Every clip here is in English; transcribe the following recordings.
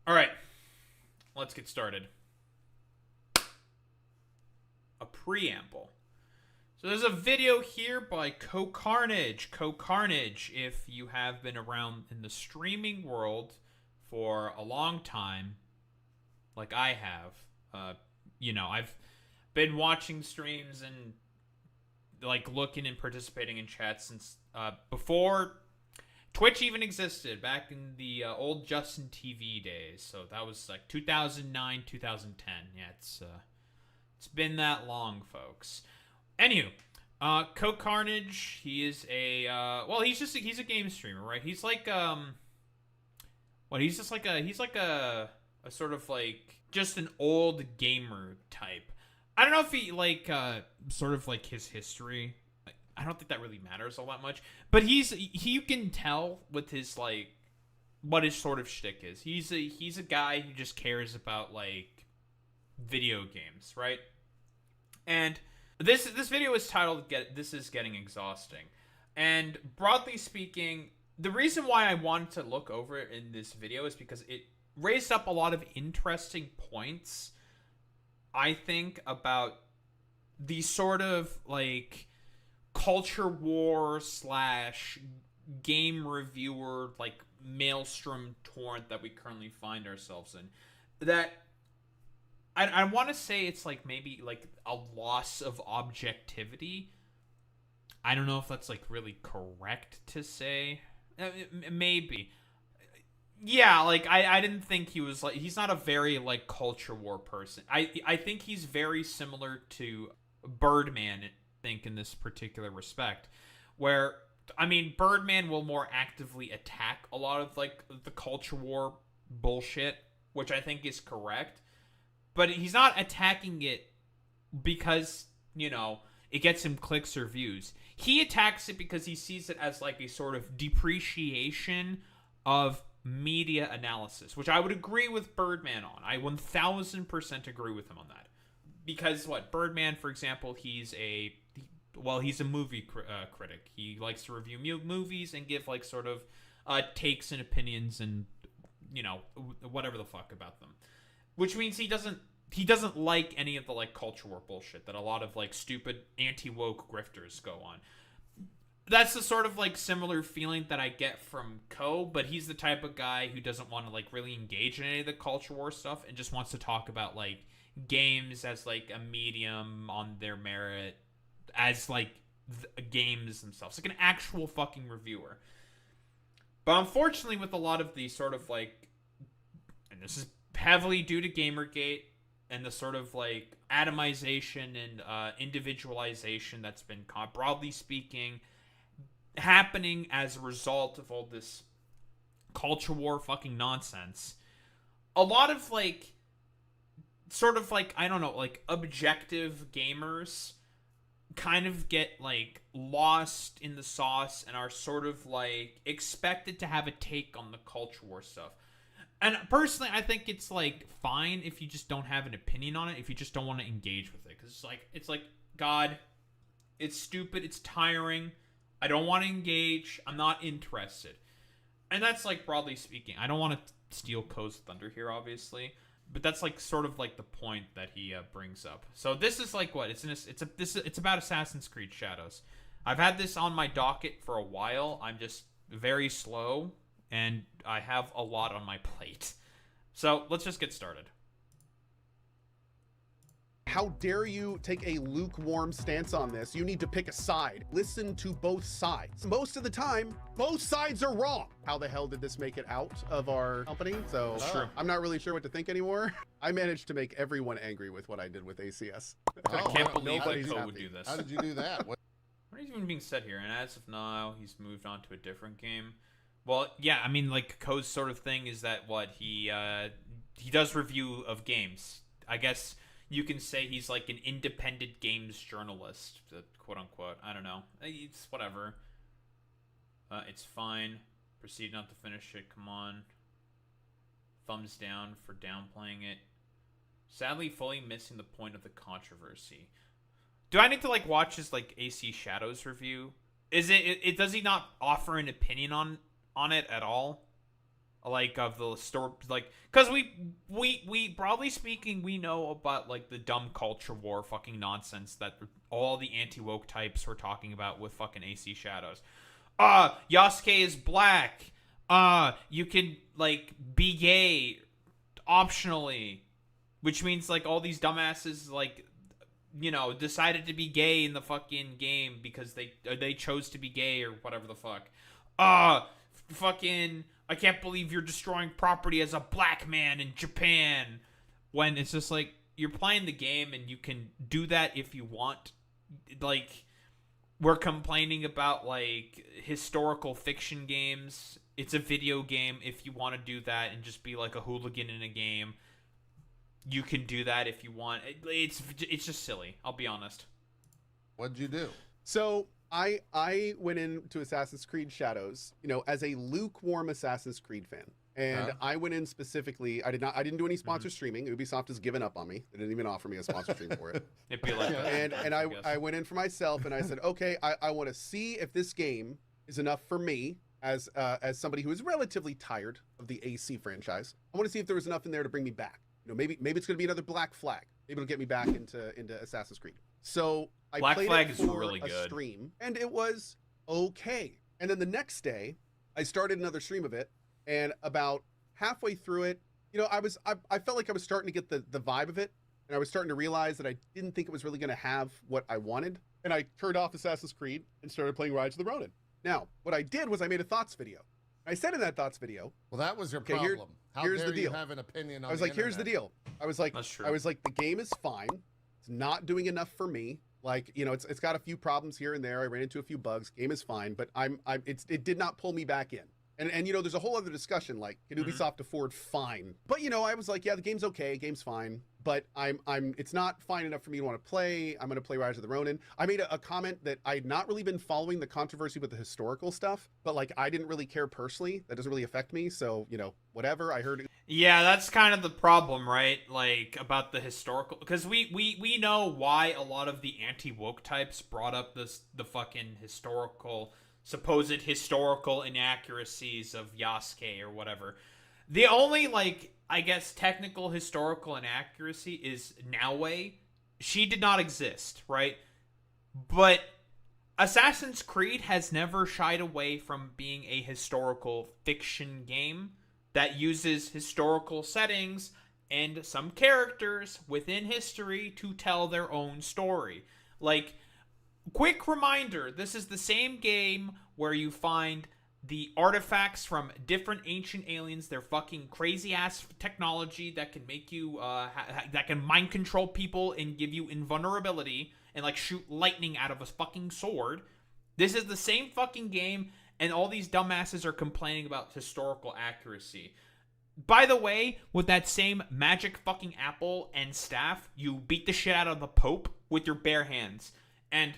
All right, let's get started. A preamble. So there's a video here by Cohh. Cohh, if you have been around in the streaming world for a long time, like I have, I've been watching streams and like looking and participating in chats since before Twitch even existed, back in the old Justin TV days. So that was like 2009, 2010. Yeah, it's been that long, folks. Anywho, Cohh, he is a he's a game streamer, right? He's like he's like a sort of like just an old gamer type. I don't know if he like sort of like his history. I don't think that really matters all that much. But you can tell with his like what his sort of shtick is. He's a guy who just cares about like video games, right? And this video is titled "This is Getting Exhausting," and broadly speaking, the reason why I wanted to look over it in this video is because it raised up a lot of interesting points. I think about the sort of like culture war slash game reviewer like maelstrom torrent that we currently find ourselves in. That I want to say it's like maybe like a loss of objectivity. I don't know if that's like really correct to say. Maybe. Yeah, like I didn't think he was like, he's not a very like culture war person. I think he's very similar to Birdman, I think, in this particular respect, where I mean Birdman will more actively attack a lot of like the culture war bullshit, which I think is correct. But he's not attacking it because, it gets him clicks or views. He attacks it because he sees it as like a sort of depreciation of media analysis, which I would agree with Birdman on. I 1000% agree with him on that. Because Birdman, for example, he's a movie critic. He likes to review movies and give like sort of takes and opinions and whatever the fuck about them. Which means he doesn't like any of the like culture war bullshit that a lot of like stupid anti-woke grifters go on. That's the sort of like similar feeling that I get from Cohh, but he's the type of guy who doesn't want to like really engage in any of the culture war stuff and just wants to talk about like games as like a medium on their merit, as like games themselves, like an actual fucking reviewer. But unfortunately, with a lot of the sort of like, and this is heavily due to Gamergate and the sort of like atomization and individualization that's been, broadly speaking, happening as a result of all this culture war fucking nonsense. A lot of like sort of like, I don't know, like objective gamers kind of get like lost in the sauce and are sort of like expected to have a take on the culture war stuff. And personally, I think it's like fine if you just don't have an opinion on it, if you just don't want to engage with it, because it's like God, it's stupid, it's tiring. I don't want to engage. I'm not interested. And that's like broadly speaking. I don't want to steal Cohh's thunder here, obviously, but that's like sort of like the point that he brings up. So this is like what it's about Assassin's Creed Shadows. I've had this on my docket for a while. I'm just very slow, and I have a lot on my plate. So let's just get started. How dare you take a lukewarm stance on this? You need to pick a side. Listen to both sides. Most of the time, both sides are wrong. How the hell did this make it out of our company? So I'm not really sure what to think anymore. I managed to make everyone angry with what I did with ACS. I can't believe that Cohh would do this. How did you do that? What is even being said here? And as of now, he's moved on to a different game. Well, yeah, I mean, like, Cohh's sort of thing is that he does review of games. I guess you can say he's like an independent games journalist, quote unquote. I don't know. It's whatever. It's fine. Proceed not to finish it. Come on. Thumbs down for downplaying it. Sadly, fully missing the point of the controversy. Do I need to like watch his like AC Shadows review? Is it does he not offer an opinion on it at all? like of the store, like, because we broadly speaking, we know about like the dumb culture war fucking nonsense that all the anti-woke types were talking about with fucking AC Shadows. Yasuke is black. You can like be gay optionally, which means like all these dumbasses like, you know, decided to be gay in the fucking game because they chose to be gay or whatever the fuck. Fucking, I can't believe you're destroying property as a black man in Japan. When it's just like, you're playing the game and you can do that if you want. Like, we're complaining about like historical fiction games. It's a video game. If you want to do that and just be like a hooligan in a game, you can do that if you want. It's just silly. I'll be honest. What'd you do? So I went into Assassin's Creed Shadows, you know, as a lukewarm Assassin's Creed fan. And I went in specifically, I didn't do any sponsor streaming. Ubisoft has given up on me. They didn't even offer me a sponsor stream for it. It'd be like that. And I went in for myself and I said, okay, I want to see if this game is enough for me as somebody who is relatively tired of the AC franchise. I want to see if there was enough in there to bring me back. You know, maybe it's going to be another Black Flag. Maybe it'll get me back into Assassin's Creed. So I Black played Flag it is for really a good. stream, and it was okay. And then the next day, I started another stream of it, and about halfway through it, you know, I felt like I was starting to get the vibe of it, and I was starting to realize that I didn't think it was really going to have what I wanted. And I turned off Assassin's Creed and started playing Rise of the Ronin. Now, what I did was I made a thoughts video. I said in that thoughts video, Well, that was your Okay, problem. How here's dare the deal. you have an opinion on I was the like, here's the internet? deal. I was like, That's true. the game is fine. It's not doing enough for me. Like, you know, it's got a few problems here and there. I ran into a few bugs. Game is fine, but it did not pull me back in. And you know, there's a whole other discussion like, can Ubisoft afford fine? But you know, I was like, yeah, the game's okay, game's fine, but it's not fine enough for me to want to play. I'm going to play Rise of the Ronin. I made a comment that I had not really been following the controversy with the historical stuff, but like I didn't really care personally. That doesn't really affect me. So, you know, whatever. I heard Yeah, that's kind of the problem, right? Like, about the historical, because we know why a lot of the anti-woke types brought up the fucking supposed historical inaccuracies of Yasuke or whatever. The only, like, I guess technical historical inaccuracy is Naue. She did not exist, right? But Assassin's Creed has never shied away from being a historical fiction game that uses historical settings and some characters within history to tell their own story. Like, quick reminder, this is the same game where you find the artifacts from different ancient aliens, their fucking crazy-ass technology that can make you, that can mind control people and give you invulnerability and, like, shoot lightning out of a fucking sword. This is the same fucking game, and all these dumbasses are complaining about historical accuracy. By the way, with that same magic fucking apple and staff, you beat the shit out of the Pope with your bare hands. And,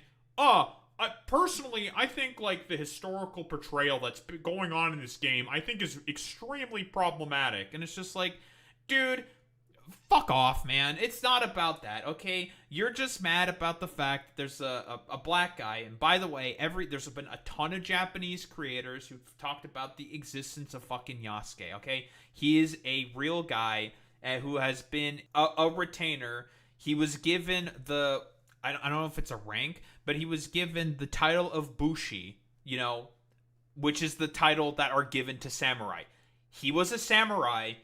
personally, I think, like, the historical portrayal that's going on in this game, I think is extremely problematic. And it's just like, dude, fuck off, man. It's not about that, okay? You're just mad about the fact that there's a black guy. And by the way, there's been a ton of Japanese creators who've talked about the existence of fucking Yasuke, okay? He is a real guy who has been a retainer. He was given I don't know if it's a rank, but he was given the title of Bushi, you know, which is the title that are given to samurai. He was a samurai,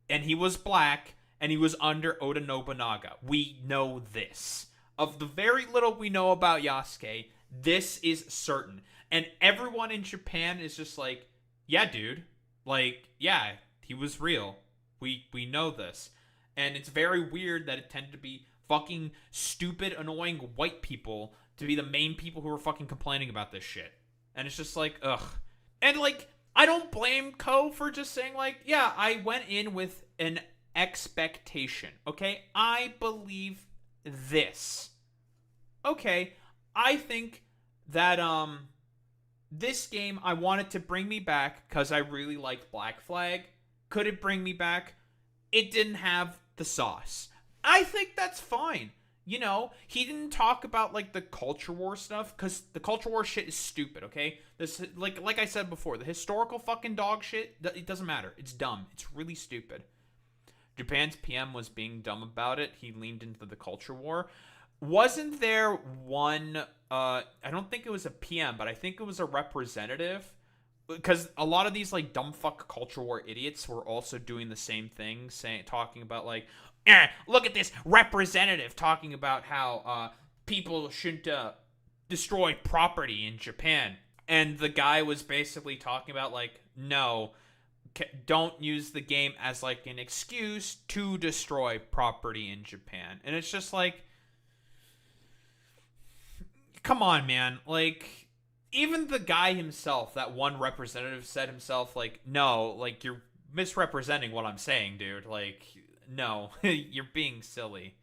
and he was black, and he was under Oda Nobunaga. We know this. Of the very little we know about Yasuke, this is certain. And everyone in Japan is just like, yeah, dude. Like, yeah, he was real. We know this. And it's very weird that it tended to be fucking stupid, annoying white people to be the main people who are fucking complaining about this shit. And it's just like, ugh. And, like, I don't blame Cohh for just saying, like, yeah, I went in with an expectation, okay? I believe this. Okay, I think that, this game, I wanted to bring me back because I really liked Black Flag. Could it bring me back? It didn't have the sauce. I think that's fine. You know, he didn't talk about like the culture war stuff because the culture war shit is stupid. Okay, this like I said before, the historical fucking dog shit, it doesn't matter. It's dumb. It's really stupid. Japan's PM was being dumb about it. He leaned into the culture war. Wasn't there one? I don't think it was a PM, but I think it was a representative. Because a lot of these like dumb fuck culture war idiots were also doing the same thing, talking about like, look at this representative talking about how people shouldn't destroy property in Japan, and the guy was basically talking about like, no, don't use the game as like an excuse to destroy property in Japan, and it's just like, come on, man, like. Even the guy himself, that one representative, said himself, like, no, like, you're misrepresenting what I'm saying, dude. Like, no, you're being silly.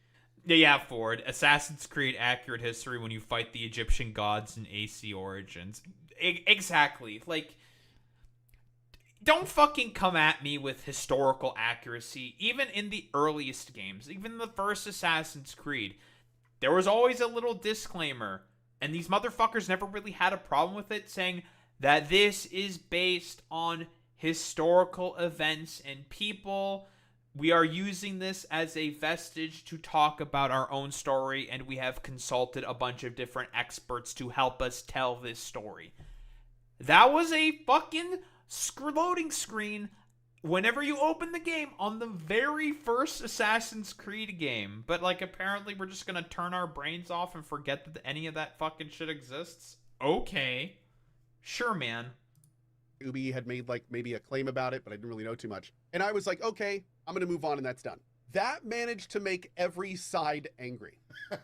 Yeah, Ford. Assassin's Creed accurate history when you fight the Egyptian gods in AC Origins. Exactly. Like, don't fucking come at me with historical accuracy. Even in the earliest games, even the first Assassin's Creed, there was always a little disclaimer. And these motherfuckers never really had a problem with it, saying that this is based on historical events and people. We are using this as a vestige to talk about our own story, and we have consulted a bunch of different experts to help us tell this story. That was a fucking loading screen whenever you open the game on the very first Assassin's Creed game. But, like, apparently we're just gonna turn our brains off and forget that any of that fucking shit exists? Okay. Sure, man. Ubi had made, like, maybe a claim about it, but I didn't really know too much. And I was like, okay, I'm gonna move on, and that's done. That managed to make every side angry.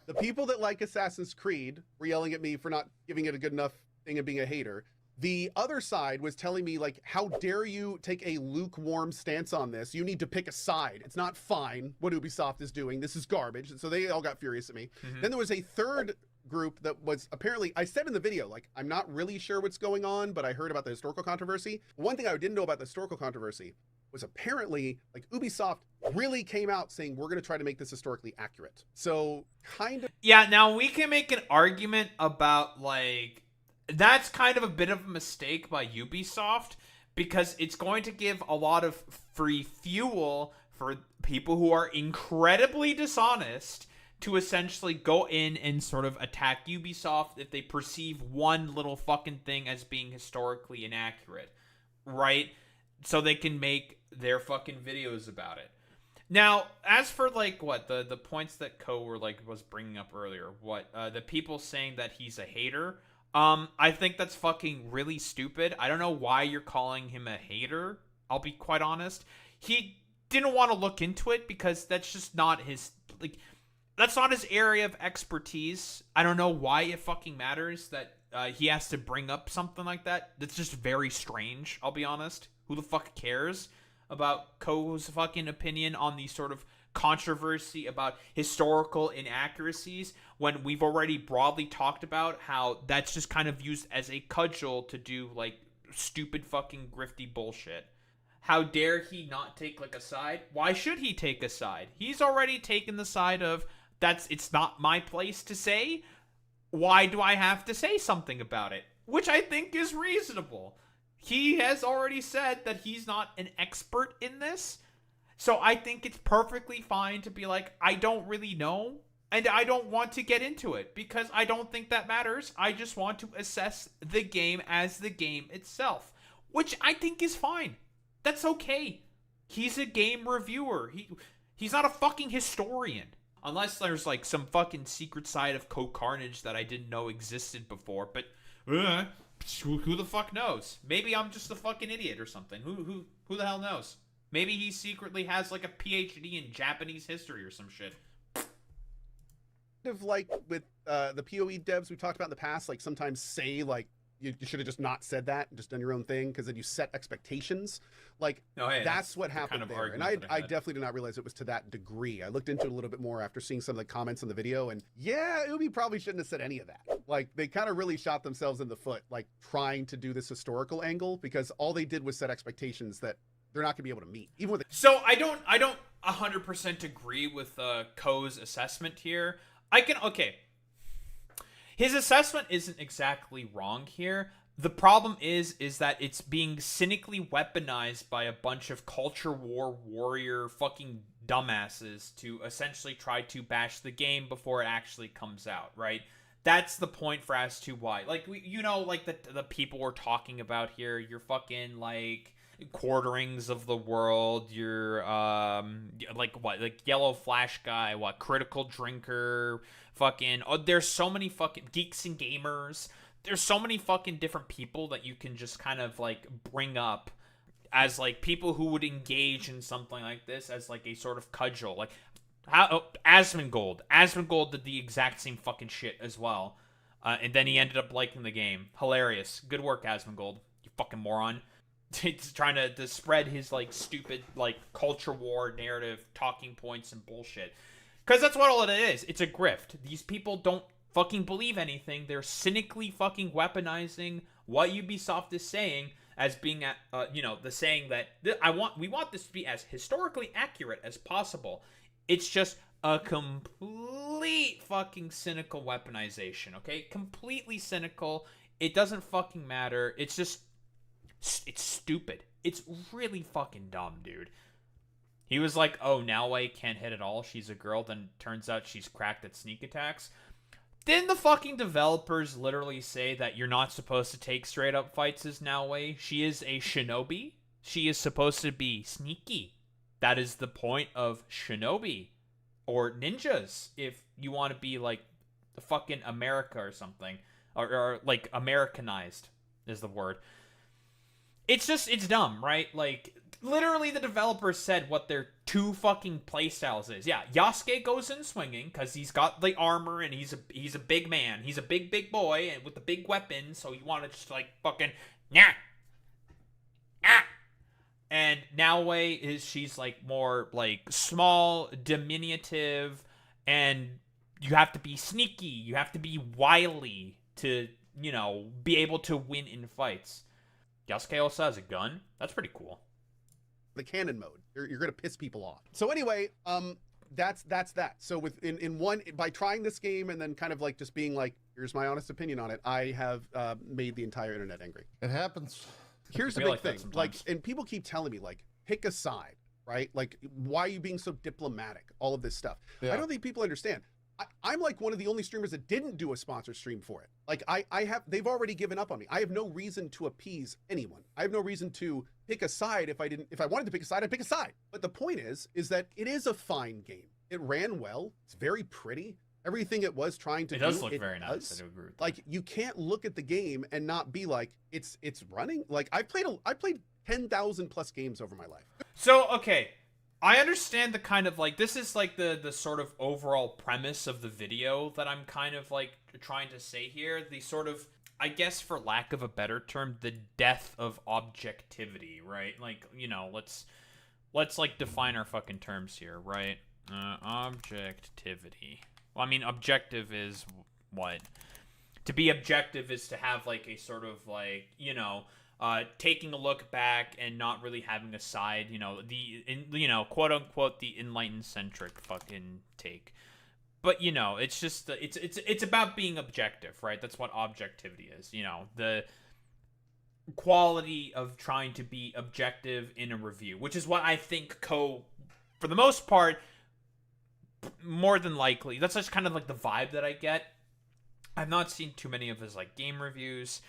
The people that like Assassin's Creed were yelling at me for not giving it a good enough thing and being a hater. The other side was telling me, like, how dare you take a lukewarm stance on this? You need to pick a side. It's not fine what Ubisoft is doing. This is garbage. And so they all got furious at me. Mm-hmm. Then there was a third group that was apparently, I said in the video, like, I'm not really sure what's going on, but I heard about the historical controversy. One thing I didn't know about the historical controversy was apparently, like, Ubisoft really came out saying, we're going to try to make this historically accurate. So, kind of. Yeah, now we can make an argument about, like, that's kind of a bit of a mistake by Ubisoft, because it's going to give a lot of free fuel for people who are incredibly dishonest to essentially go in and sort of attack Ubisoft if they perceive one little fucking thing as being historically inaccurate, right? So they can make their fucking videos about it. Now, as for, like, what, the points that Cohh were, like, was bringing up earlier, what, the people saying that he's a hater, I think that's fucking really stupid. I don't know why you're calling him a hater, I'll be quite honest. He didn't want to look into it because that's just not his, like, that's not his area of expertise. I don't know why it fucking matters that he has to bring up something like that. That's just very strange, I'll be honest. Who the fuck cares about Cohh's fucking opinion on the sort of controversy about historical inaccuracies when we've already broadly talked about how that's just kind of used as a cudgel to do, like, stupid fucking grifty bullshit. How dare he not take, like, a side? Why should he take a side? He's already taken the side of, it's not my place to say. Why do I have to say something about it? Which I think is reasonable. He has already said that he's not an expert in this. So I think it's perfectly fine to be like, I don't really know, and I don't want to get into it, because I don't think that matters. I just want to assess the game as the game itself, which I think is fine. That's okay. He's a game reviewer. He's not a fucking historian. Unless there's, like, some fucking secret side of Cohh Carnage that I didn't know existed before, but who the fuck knows? Maybe I'm just a fucking idiot or something. Who the hell knows? Maybe he secretly has, like, a PhD in Japanese history or some shit. Like with the PoE devs we talked about in the past, like, sometimes say, like, you should have just not said that and just done your own thing, because then you set expectations. Like, that's what happened kind of there. And I definitely did not realize it was to that degree. I looked into it a little bit more after seeing some of the comments on the video, and yeah, Ubi probably shouldn't have said any of that. Like, they kind of really shot themselves in the foot, like, trying to do this historical angle, because all they did was set expectations that they're not gonna be able to meet. Even with So I don't 100% agree with Cohh's assessment here. Okay. His assessment isn't exactly wrong here. The problem is that it's being cynically weaponized by a bunch of culture war warrior fucking dumbasses to essentially try to bash the game before it actually comes out, right? That's the point for as to why. Like, like the people we're talking about here, you're fucking like quarterings of the world, you're like yellow flash guy, critical drinker, fucking there's so many fucking geeks and gamers. There's so many fucking different people that you can just kind of like bring up as like people who would engage in something like this as like a sort of cudgel. Like Asmongold did the exact same fucking shit as well, and then he ended up liking the game. Hilarious, good work, Asmongold, you fucking moron. He's trying to spread his like stupid like culture war narrative talking points and bullshit, because that's what all it is. It's a grift. These people don't fucking believe anything. They're cynically fucking weaponizing what Ubisoft is saying as being the saying that we want this to be as historically accurate as possible. It's just a complete fucking cynical weaponization, okay? Completely cynical. It doesn't fucking matter. It's stupid. It's really fucking dumb, dude. He was like, oh, Noway can't hit at all. She's a girl. Then turns out she's cracked at sneak attacks. Didn't the fucking developers literally say that you're not supposed to take straight up fights as Noway? She is a shinobi. She is supposed to be sneaky. That is the point of shinobi. Or ninjas, if you want to be like fucking America or something. Or like Americanized is the word. It's dumb, right? Like, literally the developers said what their two fucking playstyles is. Yeah, Yasuke goes in swinging because he's got the armor and he's a big man. He's a big boy and with the big weapon, so you want to just like fucking nah. And Noway she's like more like small, diminutive, and you have to be sneaky. You have to be wily to, be able to win in fights. Yasuke also has a gun. That's pretty cool. The cannon mode. You're gonna piss people off. So anyway, that's that. So by trying this game and then kind of like just being like, here's my honest opinion on it, I have made the entire internet angry. It happens. Here's the big thing. Like, and people keep telling me like, pick a side, right? Like, why are you being so diplomatic? All of this stuff. Yeah. I don't think people understand. I'm like one of the only streamers that didn't do a sponsor stream for it. Like they've already given up on me. I have no reason to appease anyone. I have no reason to pick a side. If I wanted to pick a side, I'd pick a side. But the point is that it is a fine game. It ran well. It's very pretty. Everything it was trying to do. It does look very nice. I do agree with that. Like, you can't look at the game and not be like, it's running. Like, I played 10,000 plus games over my life. So, okay. I understand the kind of like, this is like the sort of overall premise of the video that I'm kind of like trying to say here. The sort of, I guess for lack of a better term, the death of objectivity, right? Like, let's like define our fucking terms here, right? Objectivity. Well, I mean, objective is what? To be objective is to have like a sort of like, taking a look back and not really having a side, quote unquote, the enlightened centric fucking take. But it's just it's about being objective, right? That's what objectivity is. The quality of trying to be objective in a review, which is what I think Cohh, for the most part, more than likely, that's just kind of like the vibe that I get. I've not seen too many of his like game reviews.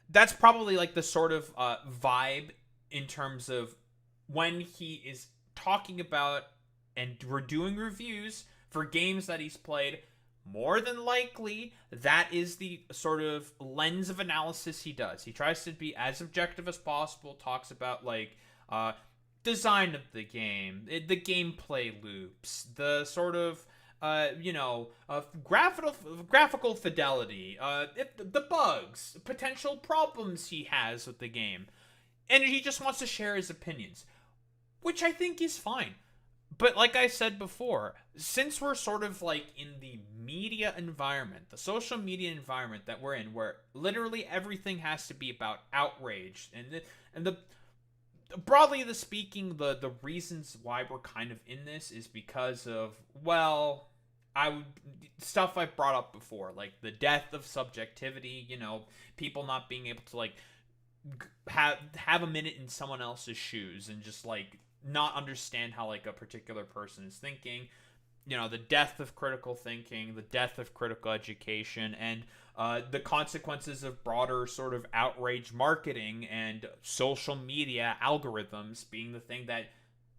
That's probably like the sort of vibe in terms of when he is talking about and we're doing reviews for games that he's played. More than likely, that is the sort of lens of analysis he does. He tries to be as objective as possible, talks about like design of the game, the gameplay loops, the sort of graphical fidelity, the bugs, potential problems he has with the game. And he just wants to share his opinions, which I think is fine. But like I said before, since we're sort of like in the media environment, the social media environment that we're in, where literally everything has to be about outrage, and the broadly speaking, the reasons why we're kind of in this is because of, well, I would stuff I've brought up before, like the death of subjectivity, you know, people not being able to like have a minute in someone else's shoes and just like not understand how like a particular person is thinking. You know, the death of critical thinking, the death of critical education, and the consequences of broader sort of outrage marketing and social media algorithms being the thing that,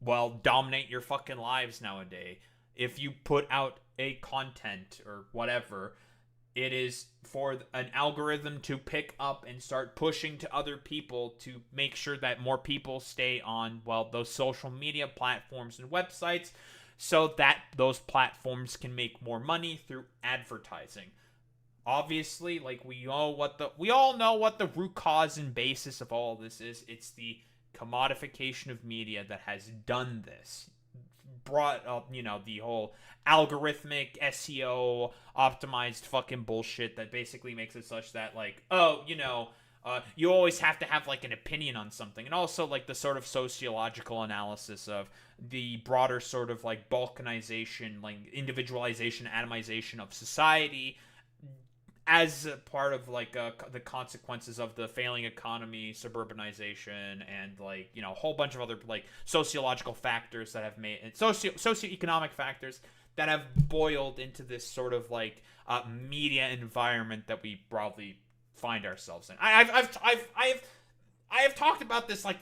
well, dominate your fucking lives nowadays. If you put out a content or whatever, it is for an algorithm to pick up and start pushing to other people to make sure that more people stay on, well, those social media platforms and websites, so that those platforms can make more money through advertising. Obviously, like we all know what the root cause and basis of all of this is. It's the commodification of media that has done this. Brought up, you know, the whole algorithmic SEO optimized fucking bullshit that basically makes it such that, like, oh, you know, you always have to have like an opinion on something, and also like the sort of sociological analysis of the broader sort of like balkanization, like individualization, atomization of society as a part of like the consequences of the failing economy, suburbanization, and like, you know, a whole bunch of other like sociological factors that have made, and socioeconomic factors that have boiled into this sort of like media environment that we broadly find ourselves in. I have talked about this like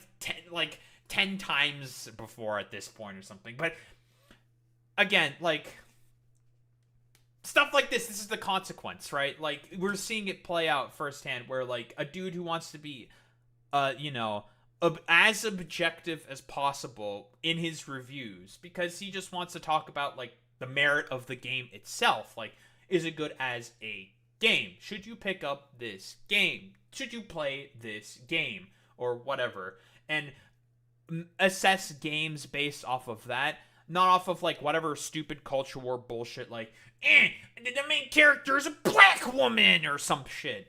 10 times before at this point or something, but again, like, stuff like this is the consequence, right? Like, we're seeing it play out firsthand where, like, a dude who wants to be, you know, as objective as possible in his reviews, because he just wants to talk about, like, the merit of the game itself. Like, is it good as a game? Should you pick up this game? Should you play this game? Or whatever. And assess games based off of that, not off of like whatever stupid culture war bullshit like, the main character is a black woman or some shit.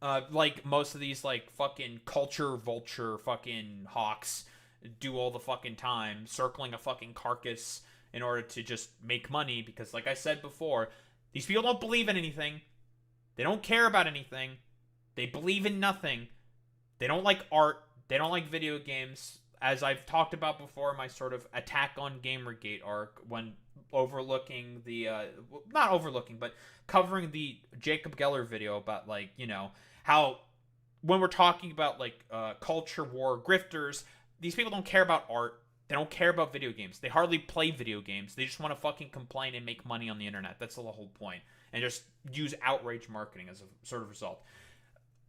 Like most of these like fucking culture vulture fucking hawks do all the fucking time, circling a fucking carcass in order to just make money, because like I said before, these people don't believe in anything. They don't care about anything. They believe in nothing. They don't like art. They don't like video games. As I've talked about before, my sort of attack on Gamergate arc, when overlooking the, not overlooking, but covering the Jacob Geller video about, like, you know, how when we're talking about, like, culture war grifters, these people don't care about art. They don't care about video games. They hardly play video games. They just want to fucking complain and make money on the internet. That's the whole point. And just use outrage marketing as a sort of result.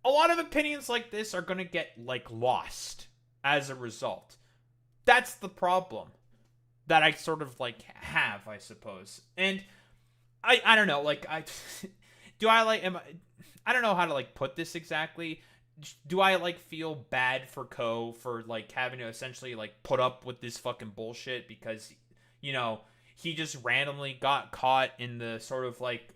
A lot of opinions like this are going to get, like, lost as a result. That's the problem that I sort of like have, I suppose. And I don't know, like, I don't know how to like put this exactly. Do I like feel bad for Cohh for like having to essentially like put up with this fucking bullshit because, you know, he just randomly got caught in the sort of like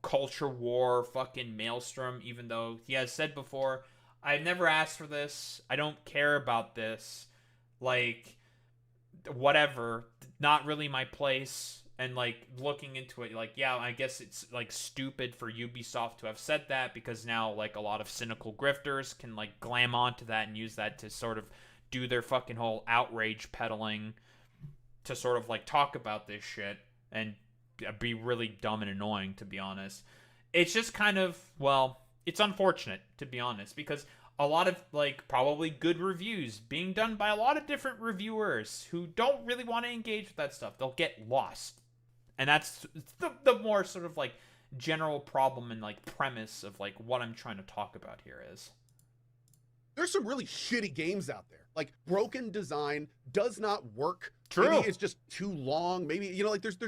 culture war fucking maelstrom, even though he has said before, I've never asked for this. I don't care about this. Like, whatever. Not really my place. And, like, looking into it, like, yeah, I guess it's, like, stupid for Ubisoft to have said that, because now, like, a lot of cynical grifters can, like, glam onto that and use that to sort of do their fucking whole outrage peddling to sort of, like, talk about this shit and be really dumb and annoying, to be honest. It's just kind of, well, it's unfortunate, to be honest, because a lot of, like, probably good reviews being done by a lot of different reviewers who don't really want to engage with that stuff. They'll get lost. And that's the more sort of, like, general problem and, like, premise of, like, what I'm trying to talk about here is. There's some really shitty games out there. Like, broken design does not work. True. Maybe it's just too long. Maybe, you know, like, there's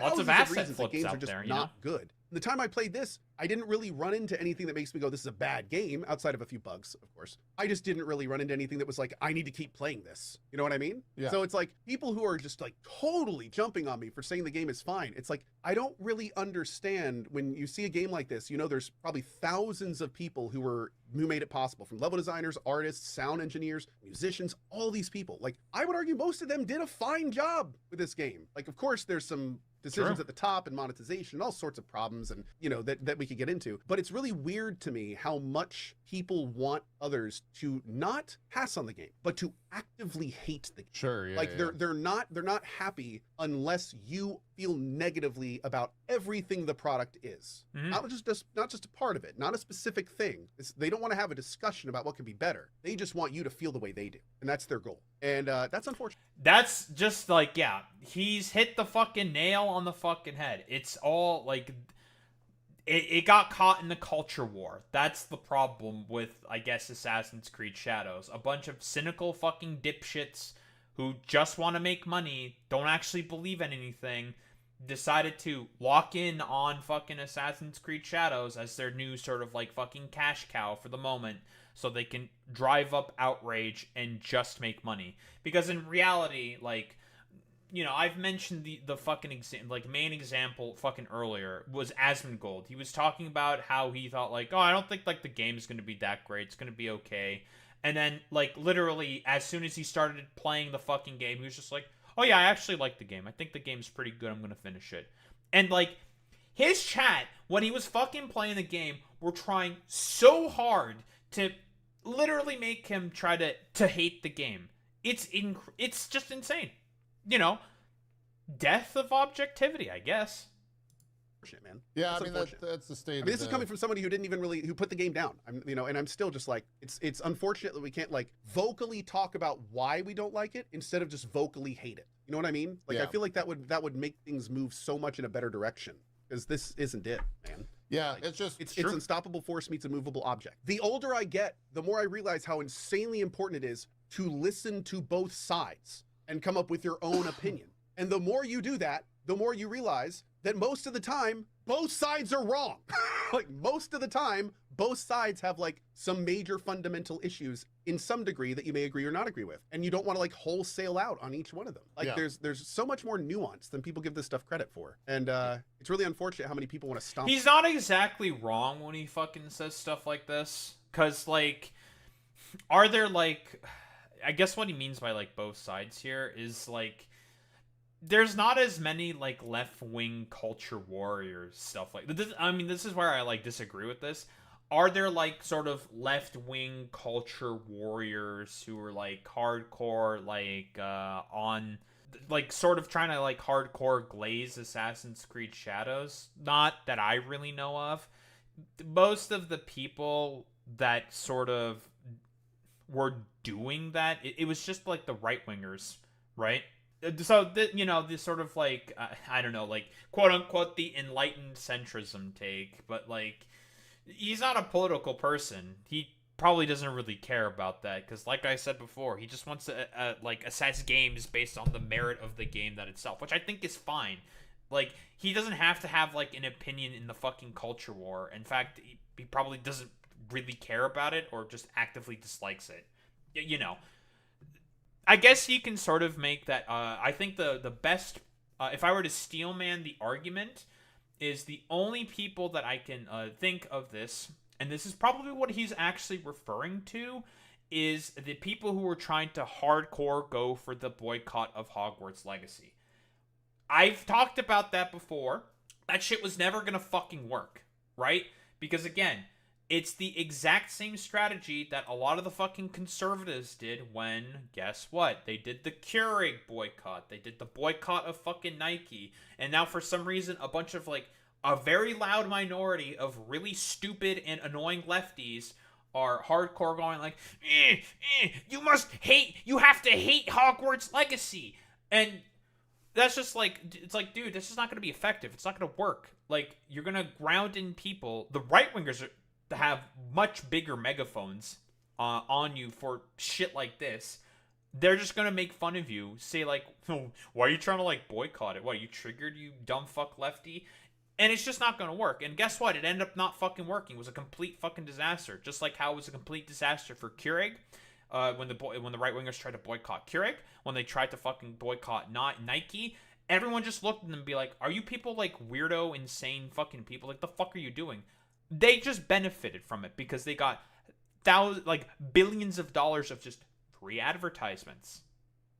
lots of asset reasons that flips games out are just there, you not know? good. The time I played this, I didn't really run into anything that makes me go, this is a bad game, outside of a few bugs, of course. I just didn't really run into anything that was like, I need to keep playing this. You know what I mean? Yeah. So it's like, people who are just like totally jumping on me for saying the game is fine. It's like, I don't really understand when you see a game like this, you know, there's probably thousands of people who made it possible, from level designers, artists, sound engineers, musicians, all these people. Like, I would argue most of them did a fine job with this game. Like, of course, there's some decisions at the top and monetization and all sorts of problems and, you know, that we could get into. But it's really weird to me how much people want others to not pass on the game, but to actively hate the game. Sure, yeah. Like they're not happy unless you feel negatively about everything the product is. Not just a part of it, not a specific thing. They don't want to have a discussion about what could be better. They just want you to feel the way they do, and that's their goal. And that's unfortunate. That's just like, yeah, he's hit the fucking nail on the fucking head. It's all like it got caught in the culture war. That's the problem with, I guess, Assassin's Creed Shadows. A bunch of cynical fucking dipshits who just want to make money, don't actually believe in anything, decided to lock in on fucking Assassin's Creed Shadows as their new sort of like fucking cash cow for the moment, so they can drive up outrage and just make money. Because in reality, like, you know, I've mentioned the fucking main example fucking earlier was Asmongold. He was talking about how he thought like, oh, I don't think like the game's going to be that great. It's going to be okay. And then like literally as soon as he started playing the fucking game, he was just like, oh yeah, I actually like the game. I think the game's pretty good. I'm going to finish it. And like his chat when he was fucking playing the game were trying so hard to literally make him try to hate the game. It's just insane. You know, death of objectivity, I guess. Shit, man. Yeah, That's I mean that's the state. I mean, this is coming from somebody who didn't even who put the game down. And I'm still just like, it's unfortunate that we can't like vocally talk about why we don't like it instead of just vocally hate it. You know what I mean? Like, I feel like that would make things move so much in a better direction, because this isn't it, man. Yeah, like, it's unstoppable force meets a movable object. The older I get, the more I realize how insanely important it is to listen to both sides and come up with your own opinion. And the more you do that, the more you realize that most of the time, both sides are wrong. Like most of the time, both sides have like some major fundamental issues in some degree that you may agree or not agree with. And you don't want to like wholesale out on each one of them. Like there's so much more nuance than people give this stuff credit for. And it's really unfortunate how many people want to stomp. He's not exactly wrong when he fucking says stuff like this. Cause like, are there like, I guess what he means by like both sides here is like, there's not as many like left-wing culture warriors stuff like this. I mean, this is where I like disagree with this. Are there like sort of left-wing culture warriors who are like hardcore like on like sort of trying to like hardcore glaze Assassin's Creed Shadows? Not that I really know of. Most of the people that sort of were doing that, it was just like the right-wingers, right? So, you know, this sort of like, I don't know, like, quote-unquote, the enlightened centrism take, but, like, he's not a political person. He probably doesn't really care about that, because, like I said before, he just wants to, like, assess games based on the merit of the game that itself, which I think is fine. Like, he doesn't have to have, like, an opinion in the fucking culture war. In fact, he probably doesn't really care about it, or just actively dislikes it. You know. I guess you can sort of make that, I think the best, if I were to steelman the argument, is the only people that I can think of this, and this is probably what he's actually referring to, is the people who were trying to hardcore go for the boycott of Hogwarts Legacy. I've talked about that before. That shit was never gonna fucking work, right? Because again, it's the exact same strategy that a lot of the fucking conservatives did when, guess what? They did the Keurig boycott. They did the boycott of fucking Nike. And now for some reason, a bunch of like, a very loud minority of really stupid and annoying lefties are hardcore going like, you have to hate Hogwarts Legacy. And that's just like, it's like, dude, this is not going to be effective. It's not going to work. Like, you're going to ground in people. The right-wingers are to have much bigger megaphones on you for shit like this. They're just gonna make fun of you, say like, oh, why are you trying to like boycott it? What, you triggered, you dumb fuck lefty? And it's just not gonna work. And guess what? It ended up not fucking working. It was a complete fucking disaster. Just like how it was a complete disaster for Keurig when the right wingers tried to boycott Keurig, when they tried to fucking boycott Nike. Everyone just looked at them and be like, are you people like weirdo, insane fucking people? Like, the fuck are you doing? They just benefited from it because they got billions of dollars of just free advertisements.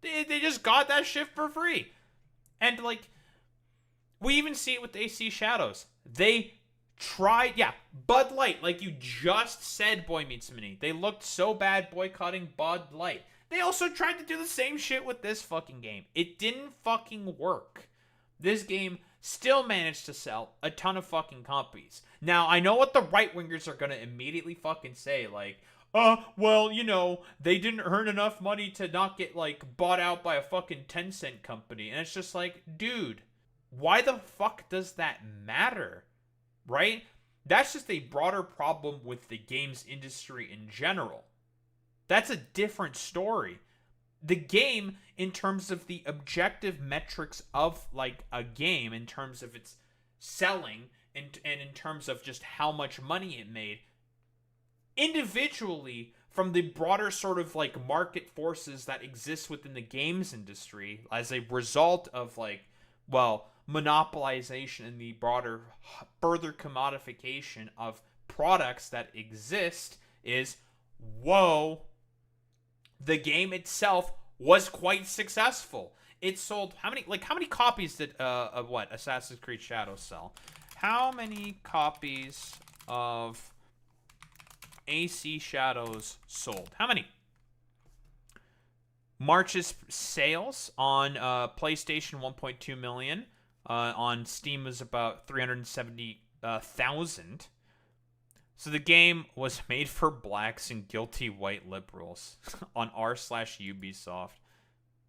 They just got that shit for free. And like, We even see it with AC Shadows. They tried, yeah, Bud Light, like you just said, Boy Meets Mini. They looked so bad boycotting Bud Light. They also tried to do the same shit with this fucking game. It didn't fucking work. This game still managed to sell a ton of fucking copies. Now, I know what the right-wingers are gonna immediately fucking say, like, well, you know, they didn't earn enough money to not get, like, bought out by a fucking Tencent company. And it's just like, dude, why the fuck does that matter? Right? That's just a broader problem with the games industry in general. That's a different story. The game, in terms of the objective metrics of, like, a game, in terms of its selling, and in terms of just how much money it made, individually, from the broader sort of, like, market forces that exist within the games industry as a result of, like, well, monopolization and the broader, further commodification of products that exist, is, whoa, the game itself was quite successful. It sold how many copies did of what Assassin's Creed Shadows sell? How many copies of AC Shadows sold? How many? March's sales on PlayStation 1.2 million. On Steam was about 370,000. So the game was made for blacks and guilty white liberals on r/Ubisoft.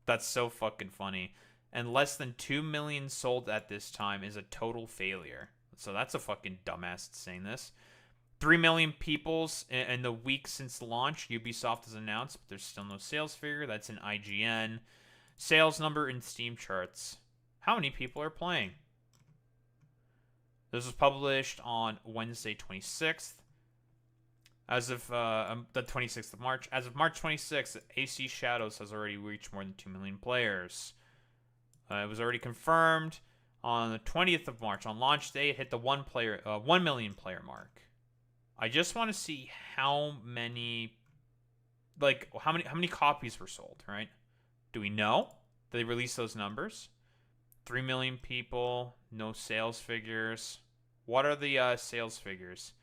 That's so fucking funny. And less than 2 million sold at this time is a total failure. So that's a fucking dumbass saying this. 3 million peoples in the week since launch, Ubisoft has announced, but there's still no sales figure. That's an IGN. Sales number in Steam charts. How many people are playing? This was published on Wednesday 26th. As of the 26th of March. As of March 26th, AC Shadows has already reached more than 2 million players. It was already confirmed on the 20th of March. On launch day, it hit the 1 million player mark. I just want to see how many copies were sold, right? Do we know? Did they release those numbers? 3 million people, no sales figures. What are the sales figures?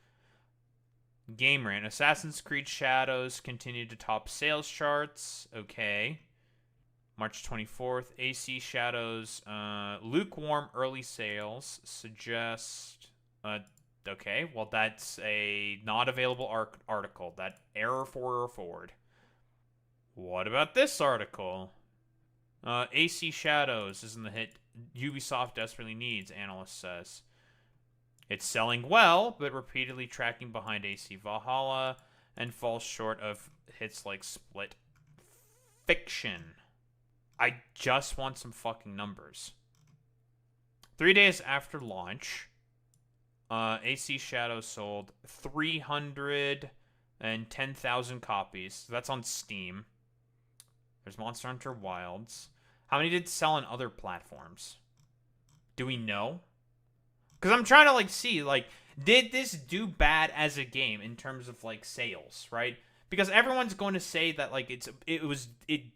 Game rant. Assassin's Creed Shadows continued to top sales charts. Okay. March 24th. AC Shadows lukewarm early sales suggest... okay, well that's a not available article. That error forward. What about this article? AC Shadows isn't the hit Ubisoft desperately needs, analyst says. It's selling well, but repeatedly tracking behind AC Valhalla and falls short of hits like Split Fiction. I just want some fucking numbers. 3 days after launch, AC Shadows sold 310,000 copies. That's on Steam. There's Monster Hunter Wilds. How many did sell on other platforms? Do we know? Because I'm trying to, like, see, like, did this do bad as a game in terms of, like, sales, right? Because everyone's going to say that, like, it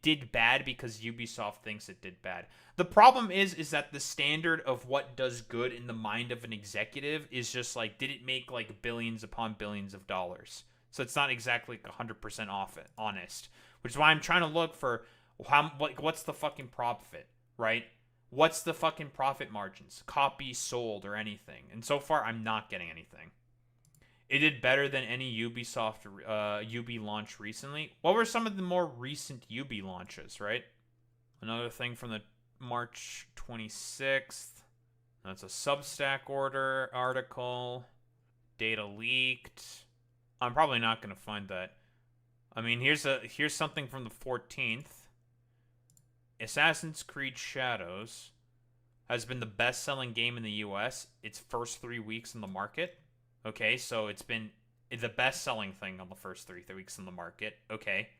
did bad because Ubisoft thinks it did bad. The problem is that the standard of what does good in the mind of an executive is just, like, did it make, like, billions upon billions of dollars? So it's not exactly 100% honest. Which is why I'm trying to look for what's the fucking profit, right? What's the fucking profit margins? Copies sold or anything. And so far, I'm not getting anything. It did better than any Ubisoft Ubi launch recently. What were some of the more recent Ubi launches, right? Another thing from the March 26th. That's a Substack article. Data leaked. I'm probably not going to find that. I mean, here's something from the 14th. Assassin's Creed Shadows has been the best-selling game in the US its first 3 weeks in the market. Okay, so it's been the best-selling thing on the first 3 weeks in the market. Okay.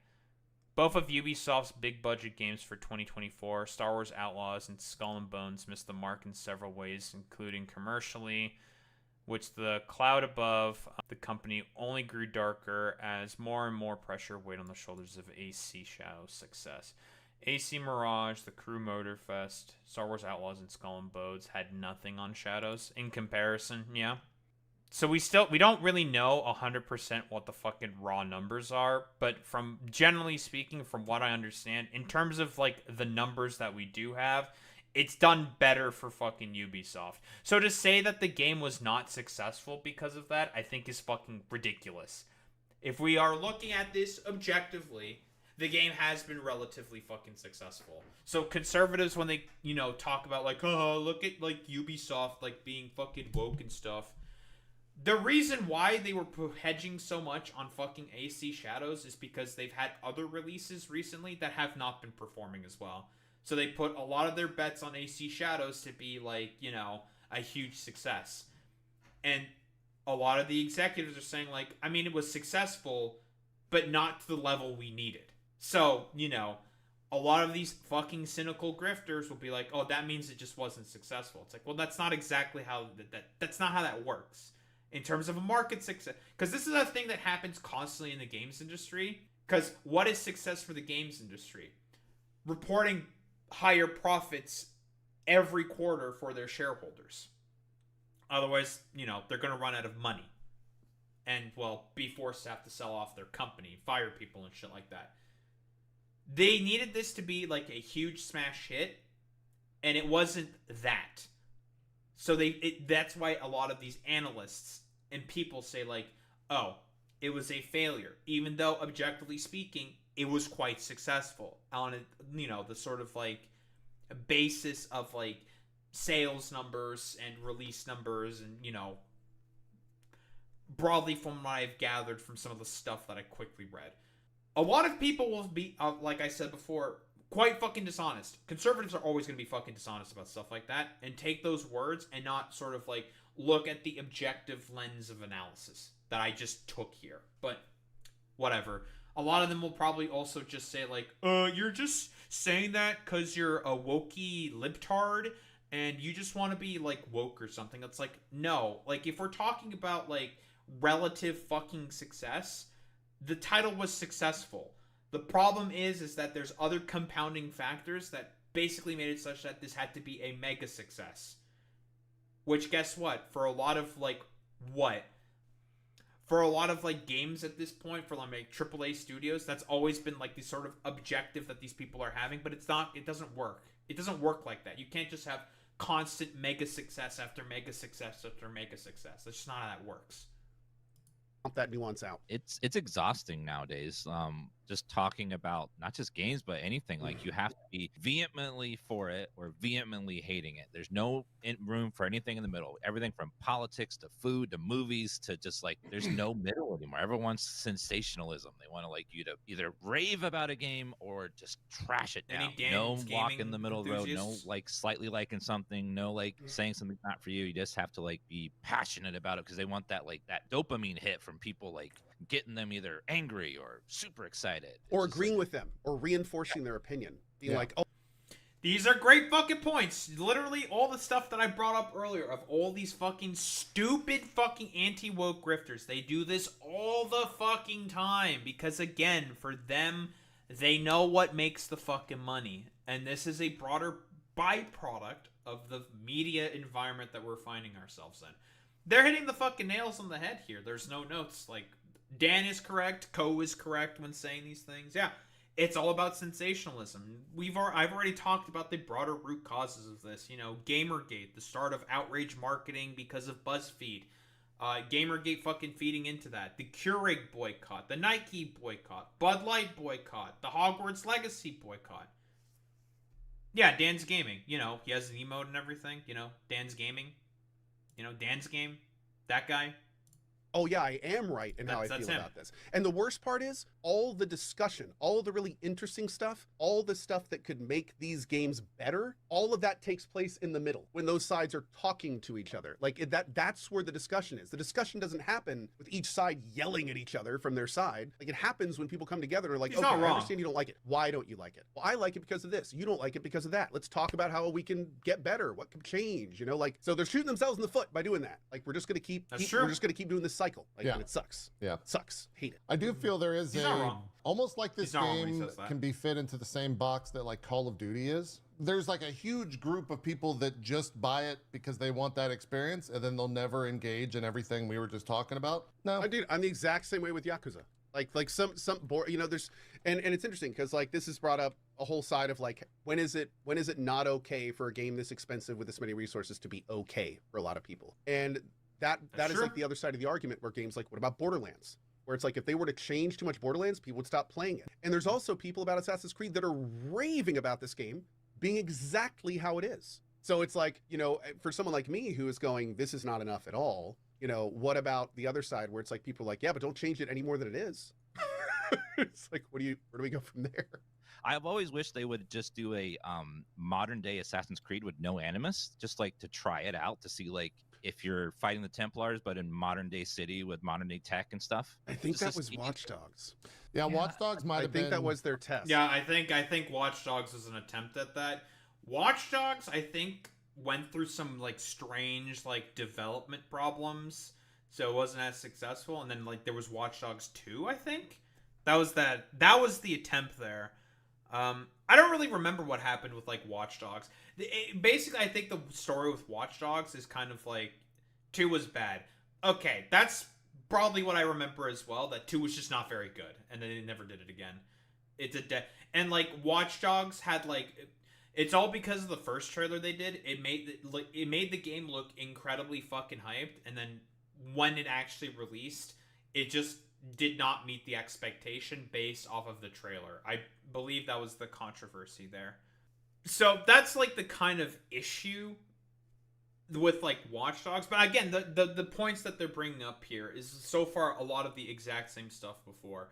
Both of Ubisoft's big-budget games for 2024, Star Wars Outlaws and Skull and Bones, missed the mark in several ways, including commercially, which the cloud above the company only grew darker as more and more pressure weighed on the shoulders of AC Shadow's success. AC Mirage, The Crew Motorfest, Star Wars Outlaws, and Skull and Bones had nothing on Shadows in comparison. Yeah. So we don't really know 100% what the fucking raw numbers are, but from generally speaking, from what I understand, in terms of like the numbers that we do have, it's done better for fucking Ubisoft. So to say that the game was not successful because of that, I think is fucking ridiculous. If we are looking at this objectively, the game has been relatively fucking successful. So conservatives, when they, talk about like, oh, look at like Ubisoft like being fucking woke and stuff. The reason why they were hedging so much on fucking AC Shadows is because they've had other releases recently that have not been performing as well. So they put a lot of their bets on AC Shadows to be like, a huge success. And a lot of the executives are saying like, I mean, it was successful, but not to the level we needed. So, a lot of these fucking cynical grifters will be like, oh, that means it just wasn't successful. It's like, well, that's not exactly how that's not how that works. In terms of a market success, because this is a thing that happens constantly in the games industry. Because what is success for the games industry? Reporting higher profits every quarter for their shareholders. Otherwise, they're going to run out of money. And, well, be forced to have to sell off their company, fire people and shit like that. They needed this to be like a huge smash hit, and it wasn't that. So that's why a lot of these analysts and people say like, oh, it was a failure, even though objectively speaking, it was quite successful on the sort of like basis of like sales numbers and release numbers and broadly from what I've gathered from some of the stuff that I quickly read. A lot of people will be, like I said before, quite fucking dishonest. Conservatives are always going to be fucking dishonest about stuff like that and take those words and not sort of like look at the objective lens of analysis that I just took here. But whatever. A lot of them will probably also just say like, you're just saying that because you're a wokey libtard and you just want to be like woke or something. It's like, no. Like if we're talking about like relative fucking success, the title was successful. The problem is that there's other compounding factors that basically made it such that this had to be a mega success. Which, guess what? For a lot of, like, For a lot of, like, games at this point, for, like, AAA studios, that's always been, like, the sort of objective that these people are having, but it doesn't work. It doesn't work like that. You can't just have constant mega success after mega success after mega success. That's just not how that works. That nuance out. It's exhausting nowadays. Just talking about not just games but anything. Like you have to be vehemently for it or vehemently hating it. There's no room for anything in the middle. Everything from politics to food to movies to just like there's no middle anymore. Everyone's sensationalism. They want to like you to either rave about a game or just trash it down. No walk in the middle of the road. No like slightly liking something. No like saying something's not for you. You just have to like be passionate about it because they want that like that dopamine hit from people like getting them either angry or super excited or agreeing with them or reinforcing their opinion, being like, oh, these are great fucking points. Literally all the stuff that I brought up earlier of all these fucking stupid fucking anti-woke grifters. They do this all the fucking time because again, for them, they know what makes the fucking money. And this is a broader byproduct of the media environment that we're finding ourselves in. They're hitting the fucking nails on the head here. There's no notes. Like, Dan is correct. Cohh is correct when saying these things. Yeah, it's all about sensationalism. I've already talked about the broader root causes of this. Gamergate, the start of outrage marketing because of BuzzFeed. Gamergate fucking feeding into that. The Keurig boycott. The Nike boycott. Bud Light boycott. The Hogwarts Legacy boycott. Yeah, Dan's Gaming. He has an emote and everything. Dan's Gaming. Dan's Game, that guy. Oh yeah, I am right in how I feel about this. And the worst part is all the discussion, all the really interesting stuff, all the stuff that could make these games better, all of that takes place in the middle when those sides are talking to each other. Like that's where the discussion is. The discussion doesn't happen with each side yelling at each other from their side. Like it happens when people come together and are like, okay, I understand you don't like it. Why don't you like it? Well, I like it because of this. You don't like it because of that. Let's talk about how we can get better. What can change? So they're shooting themselves in the foot by doing that. Like we're just gonna keep doing this cycle. Like, and it sucks. Yeah. Sucks. Hate it. I do feel there is He's not not wrong. Almost like this He's not wrong when he game says that. can be fit into the same box that like Call of Duty is. There's like a huge group of people that just buy it because they want that experience, and then they'll never engage in everything we were just talking about. No, Dude, I'm the exact same way with Yakuza. Like some there's and it's interesting because like this has brought up a whole side of like when is it not okay for a game this expensive with this many resources to be okay for a lot of people, and that is true. like the other side of the argument where games like what about Borderlands, where it's like if they were to change too much Borderlands, people would stop playing it. And there's also people about Assassin's Creed that are raving about this game being exactly how it is. So it's like, you know, for someone like me who is going, this is not enough at all, you know, what about the other side where it's like people are like, yeah, but don't change it any more than it is. It's like, where do we go from there? I've always wished they would just do a modern day Assassin's Creed with no animus, just like to try it out to see like if you're fighting the Templars, but in modern day city with modern day tech and stuff. I think Just that to was see- Watch Dogs. yeah, Watch Dogs might I have think been. that was their test. Yeah, I think Watch Dogs was an attempt at that. Watch Dogs, I think, went through some like strange like development problems, so it wasn't as successful. And then like there was Watch Dogs 2, I think. That was the attempt there. I don't really remember what happened with like Watch Dogs. Basically, I think the story with Watch Dogs is kind of like 2 was bad. Okay, that's probably what I remember as well. That 2 was just not very good, and then they never did it again. And like Watch Dogs had like, it's all because of the first trailer they did. It made the game look incredibly fucking hyped, and then when it actually released, it just did not meet the expectation based off of the trailer. I believe that was the controversy there. So that's like the kind of issue with like Watch Dogs. But again, the points that they're bringing up here is so far a lot of the exact same stuff before.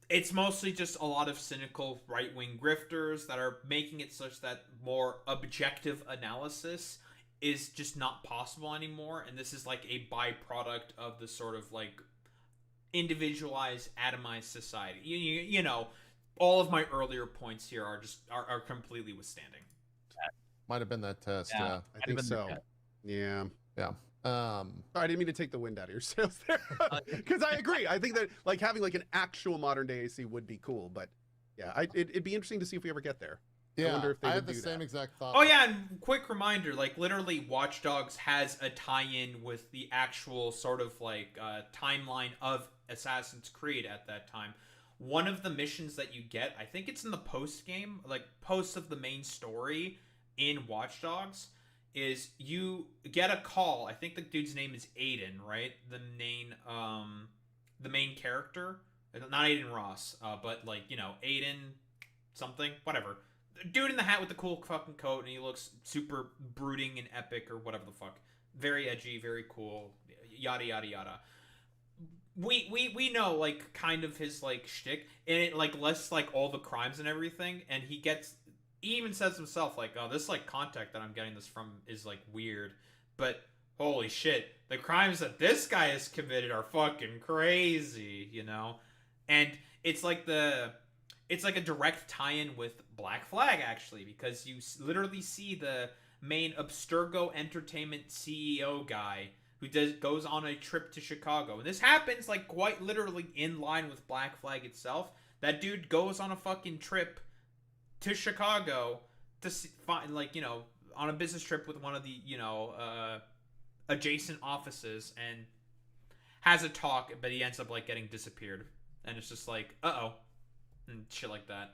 It's mostly just a lot of cynical right-wing grifters that are making it such that more objective analysis is just not possible anymore, and this is like a byproduct of the sort of like individualized, atomized society. You know, all of my earlier points here are completely withstanding. Might have been that test. Yeah. I think so. Yeah. Yeah. Sorry, I didn't mean to take the wind out of your sails there. Because I agree. I think that like having like an actual modern day AC would be cool, but yeah, it'd be interesting to see if we ever get there. Yeah. I wonder if they would had the do same that. exact thought. Oh yeah, and quick reminder, like literally Watch Dogs has a tie-in with the actual sort of like timeline of Assassin's Creed at that time. One of the missions that you get, I think it's in the post game, like post of the main story in Watch Dogs, is you get a call. I think the dude's name is Aiden, right? The main character, not Aiden Ross, but like, you know, Aiden something, whatever. Dude in the hat with the cool fucking coat, and he looks super brooding and epic or whatever the fuck. Very edgy, very cool, yada yada yada. We know like kind of his like shtick, and it like lists like all the crimes and everything, and he even says himself like, oh, this like contact that I'm getting this from is like weird, but holy shit, the crimes that this guy has committed are fucking crazy, you know? And it's like a direct tie-in with Black Flag, actually, because you literally see the main Abstergo Entertainment CEO guy who goes on a trip to Chicago. And this happens, like, quite literally in line with Black Flag itself. That dude goes on a fucking trip to Chicago to find, like, you know, on a business trip with one of the, you know, adjacent offices, and has a talk, but he ends up, like, getting disappeared. And it's just like, uh-oh. And shit like that.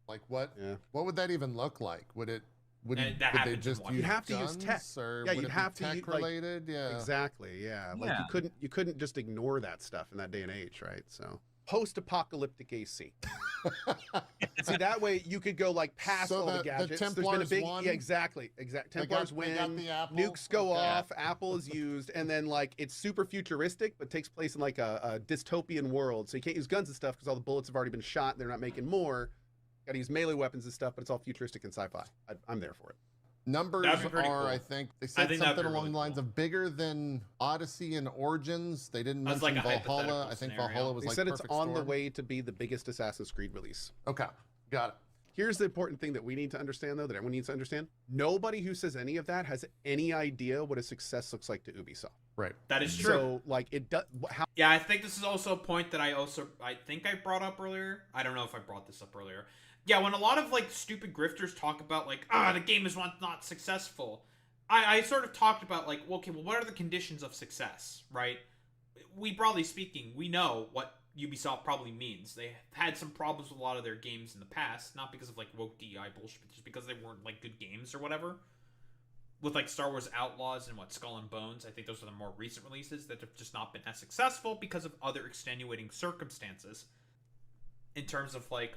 Like what? Yeah. What would that even look like? Would And that would they happens in just Watch use You'd have to use guns, tech. or Yeah, would you'd it have be to tech use, like- related? Yeah. Exactly. Yeah. Like Yeah. you couldn't just ignore that stuff in that day and age, right? So post-apocalyptic AC. See, that way you could go like past So all the the gadgets. Templars There's been won? Yeah, exactly. They Templars got win. the apple. Nukes go Okay. off. Apple is used, and then like it's super futuristic, but takes place in like a dystopian world. So you can't use guns and stuff because all the bullets have already been shot. And they're not making more. Got to use melee weapons and stuff, but it's all futuristic and sci-fi. I'm there for it. Numbers That'd be pretty are, cool. I think, they said think that'd something be along really the lines cool. of bigger than Odyssey and Origins. They didn't That's mention like a Valhalla. hypothetical I think scenario. Valhalla was They like said it's perfect on the storm. way to be the biggest Assassin's Creed release. Okay, got it. Here's the important thing that we need to understand, though, that everyone needs to understand. Nobody who says any of that has any idea what a success looks like to Ubisoft. Right. That is true. So, like, it does. How? Yeah, I think this is also a point that I think I brought up earlier. I don't know if I brought this up earlier. Yeah, when a lot of like stupid grifters talk about like, the game is not successful, I sort of talked about like, well, okay, well, what are the conditions of success, right? We broadly speaking, we know what Ubisoft probably means. They had some problems with a lot of their games in the past, not because of like woke DEI bullshit, but just because they weren't like good games or whatever. With like Star Wars Outlaws and Skull and Bones, I think those are the more recent releases that have just not been as successful because of other extenuating circumstances. In terms of like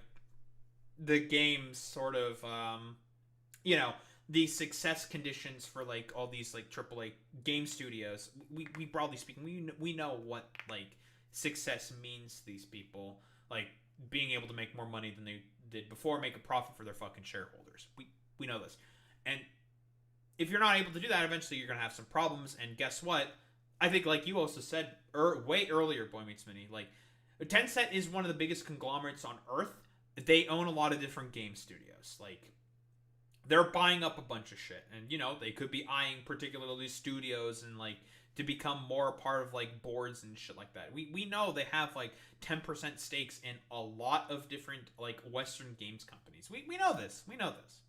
the game's sort of, the success conditions for like all these like AAA game studios. We broadly speaking, we know what like success means to these people, like being able to make more money than they did before, make a profit for their fucking shareholders. We know this. And if you're not able to do that, eventually you're going to have some problems. And guess what? I think like you also said way earlier, Boy Meets Mini, like Tencent is one of the biggest conglomerates on earth. They own a lot of different game studios. Like they're buying up a bunch of shit. And they could be eyeing particularly studios and like to become more a part of like boards and shit like that. We know they have like 10% stakes in a lot of different like Western games companies. We know this. We know this.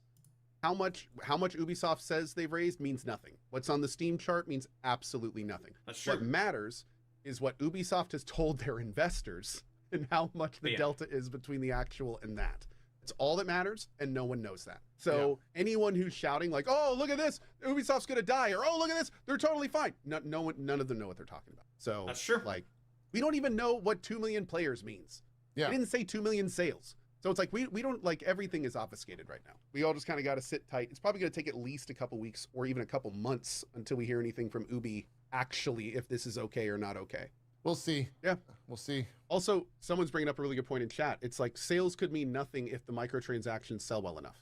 How much Ubisoft says they've raised means nothing. What's on the Steam chart means absolutely nothing. That's true. What matters is what Ubisoft has told their investors and how much the delta is between the actual and that. It's all that matters, and no one knows that. So anyone who's shouting like, "Oh, look at this, Ubisoft's gonna die," or "Oh, look at this, they're totally fine," none of them know what they're talking about. So that's true. Like, we don't even know what 2 million players means. Yeah. They didn't say 2 million sales. So it's like we don't, like, everything is obfuscated right now. We all just kind of got to sit tight. It's probably going to take at least a couple weeks or even a couple months until we hear anything from Ubi actually if this is okay or not okay. We'll see. Yeah. We'll see. Also, someone's bringing up a really good point in chat. It's like sales could mean nothing if the microtransactions sell well enough.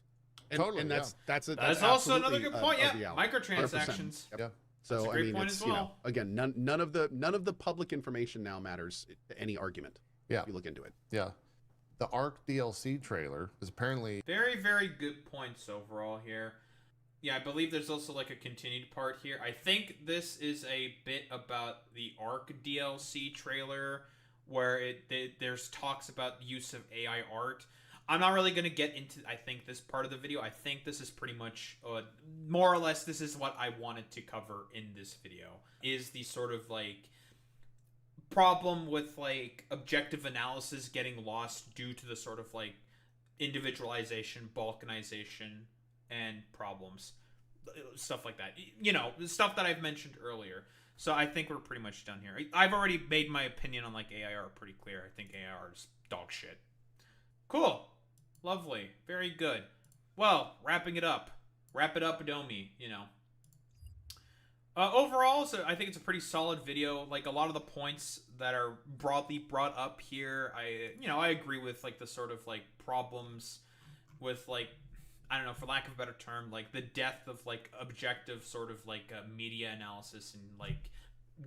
And, Totally, and that's also another good point. of the hour. Microtransactions. 100%. Yeah. So That's a great point as well. again, none of the public information now matters to any argument. Yeah. If you look into it. Yeah. The Ark DLC trailer is apparently very, very good points overall here. Yeah, I believe there's also like a continued part here. I think this is a bit about the Ark DLC trailer where there's talks about the use of AI art. I'm not really going to get into, I think, this part of the video. I think this is pretty much, more or less, this is what I wanted to cover in this video. Is the sort of, like, problem with, like, objective analysis getting lost due to the sort of, like, individualization, balkanization, and problems. Stuff like that. The stuff that I've mentioned earlier. So I think we're pretty much done here. I've already made my opinion on, like, AIR pretty clear. I think AIR is dog shit. Cool. Lovely. Very good. Well, wrapping it up. Wrap it up, Adomi, overall, so I think it's a pretty solid video. Like, a lot of the points that are broadly brought up here, I agree with, like, the sort of, like, problems with, like, I don't know, for lack of a better term, like, the death of, like, objective sort of, like, media analysis and, like,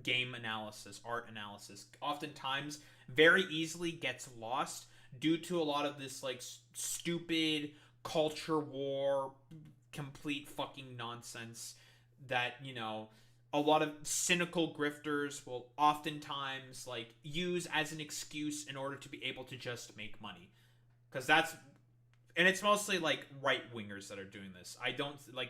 game analysis, art analysis. Oftentimes, very easily gets lost due to a lot of this, like, stupid culture war, complete fucking nonsense that, a lot of cynical grifters will oftentimes, like, use as an excuse in order to be able to just make money. Because that's... And it's mostly, like, right-wingers that are doing this. I don't, like...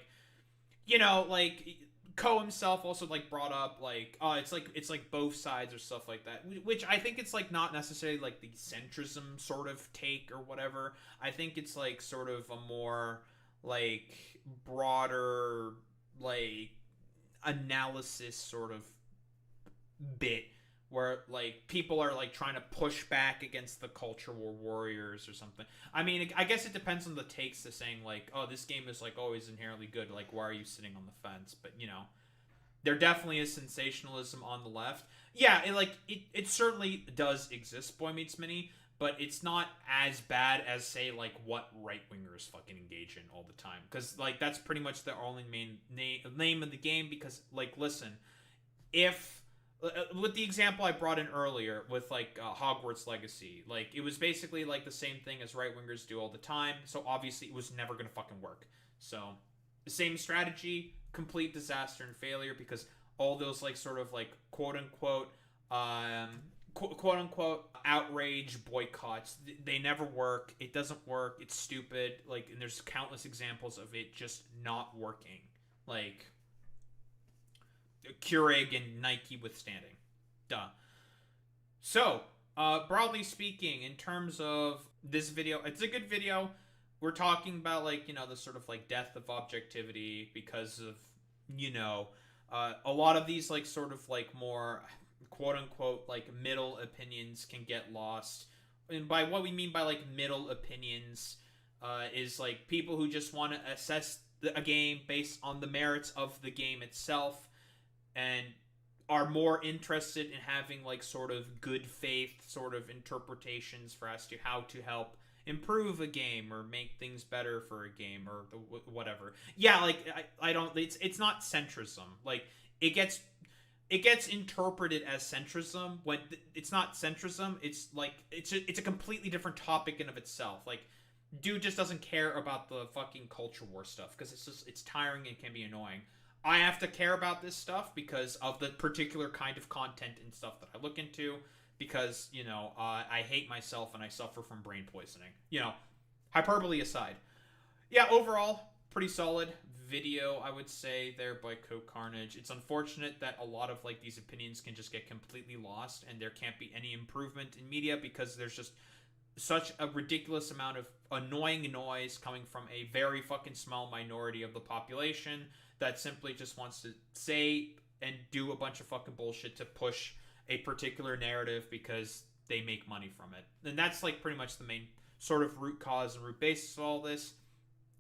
like... Cohh himself also, like, brought up, like, it's like both sides or stuff like that, which I think it's, like, not necessarily, like, the centrism sort of take or whatever. I think it's, like, sort of a more, like, broader, like, analysis sort of bit where, like, people are, like, trying to push back against the culture war warriors or something. I mean, I guess it depends on the takes to saying, like, oh, this game is, like, always inherently good. Like, why are you sitting on the fence? But, there definitely is sensationalism on the left. Yeah, it certainly does exist, Boy Meets Mini, but it's not as bad as, say, like, what right-wingers fucking engage in all the time. Because, like, that's pretty much the only main name of the game because, like, listen, if with the example I brought in earlier with like Hogwarts Legacy, like it was basically like the same thing as right wingers do all the time. So obviously it was never gonna fucking work. So the same strategy, complete disaster and failure because all those like sort of like quote unquote outrage boycotts, they never work. It doesn't work. It's stupid. Like, and there's countless examples of it just not working. Like Keurig and Nike withstanding. Duh. So, broadly speaking, in terms of this video, it's a good video. We're talking about, like, you know, the sort of, like, death of objectivity because of, you know, a lot of these, like, sort of, like, more quote-unquote, like, middle opinions can get lost. And by what we mean by, like, middle opinions is, like, people who just want to assess a game based on the merits of the game itself and are more interested in having like sort of good faith sort of interpretations for as to how to help improve a game or make things better for a game or whatever. Yeah, like I don't. It's not centrism. Like it gets interpreted as centrism when it's not centrism. It's like it's a completely different topic in of itself. Like dude just doesn't care about the fucking culture war stuff because it's tiring and can be annoying. I have to care about this stuff because of the particular kind of content and stuff that I look into because, you know, I hate myself and I suffer from brain poisoning. You know, hyperbole aside. Yeah, overall, pretty solid video, I would say, there by Cohh Carnage. It's unfortunate that a lot of, like, these opinions can just get completely lost and there can't be any improvement in media because there's just such a ridiculous amount of annoying noise coming from a very fucking small minority of the population that simply just wants to say and do a bunch of fucking bullshit to push a particular narrative because they make money from it. And that's like pretty much the main sort of root cause and root basis of all this.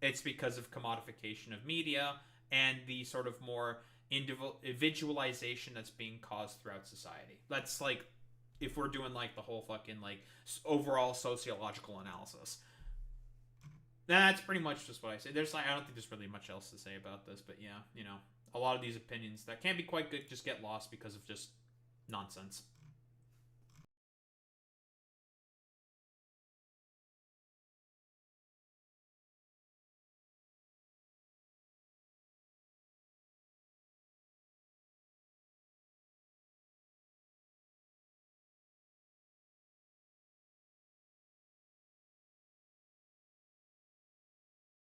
It's because of commodification of media and the sort of more individualization that's being caused throughout society. That's like if we're doing like the whole fucking like overall sociological analysis. That's pretty much just what I say. There's like I don't think there's really much else to say about this, but yeah, you know, a lot of these opinions that can be quite good just get lost because of just nonsense.